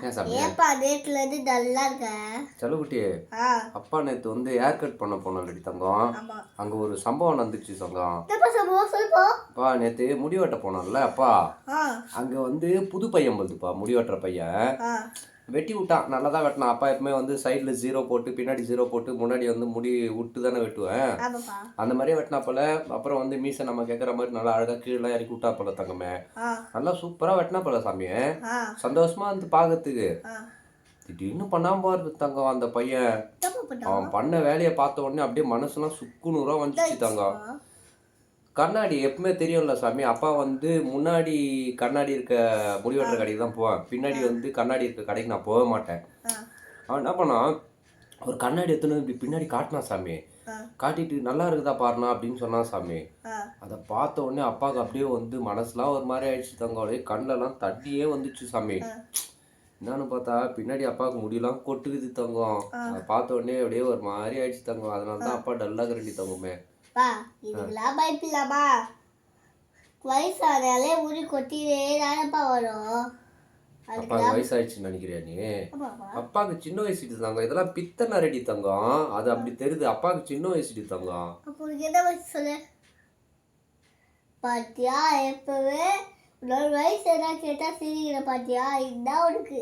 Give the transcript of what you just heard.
ஏன் சாமி ஏப்பா நேத்துல இருந்து நல்லா இருக்க செல்லக்குட்டி அப்பா நேற்று வந்து ஹேர் கட் பண்ண போனோம்லடி தங்கம். அங்கே ஒரு சம்பவம் நடந்துச்சு தங்கம். அப்பா நேற்று முடி வெட்ட போனோம்ல அப்பா, அங்கே வந்து புது பையன் போகுதுப்பா, முடி வெட்டுற பையன் வெட்டி விட்டான். நல்லா தான் வெட்டினான். அப்பா எப்பவுமே வந்து சைடில் 0 போட்டு பின்னாடி 0 போட்டு முன்னாடி வந்து முடி விட்டு தானே வெட்டுவேன். அந்த மாதிரியே வெட்டினா போல. அப்புறம் வந்து மீசை நம்ம கேட்குற மாதிரி நல்லா அழகாக கீழே இறக்கி விட்டா போல தங்கமே. நல்லா சூப்பராக வெட்டினா போல சாமி. சந்தோஷமா வந்து பார்க்கறதுக்கு. திடீர்னு பண்ணாம போறது தங்கம் அந்த பையன். அவன் பண்ண வேலையை பார்த்த உடனே அப்படியே மனசுலாம் சுக்குநூறா வந்துச்சு தங்கம். கண்ணாடி எப்பவுமே தெரியும்ல சாமி, அப்பா வந்து முன்னாடி கண்ணாடி இருக்க முடிவெட்டுற கடைக்கு தான் போவேன். பின்னாடி வந்து கண்ணாடி இருக்க கடைக்கு நான் போக மாட்டேன். அவன் என்ன பண்ணான், ஒரு கண்ணாடி எடுத்துன்னு இப்படி பின்னாடி காட்டினான் சாமி. காட்டிட்டு நல்லா இருக்குதா பாருண்ணா அப்படின்னு சொன்னான் சாமி. அதை பார்த்த உடனே அப்பாவுக்கு அப்படியே வந்து மனசுலாம் ஒரு மாதிரி ஆயிடுச்சு தங்கம். அப்படியே கண்ணிலலாம் தண்ணியே வந்துச்சு சாமி. என்னன்னு பார்த்தா பின்னாடி அப்பாவுக்கு முடியெல்லாம் கொட்டுக்குது தங்கம். அதை பார்த்த உடனே அப்படியே ஒரு மாதிரி ஆயிடுச்சு தங்கம். அதனால தான் அப்பா டல்லாக ரெண்டி தங்கமே. இதுக்கெல்லாம் பயப்பில்லாமா? வயசானாலே முடி கொட்டினே தானப்பா வரும். அப்பாவுக்கு வயசாயிடுச்சுன்னு நினைக்கிறியா நீ? அப்பாவுக்கு சின்ன வயசுடி தங்கம். இதெல்லாம் பித்தனை ரெடி தங்கம். அது அப்படி தெரியுது. அப்பாவுக்கு சின்ன வயசுடி தங்கம். அப்போ என்ன வயசு சொல்லு பாத்தியா? எப்பவே உன்னோட வயசு என்ன கேட்டா சிரிக்கிற பாத்தியா? இதுதான் உனக்கு.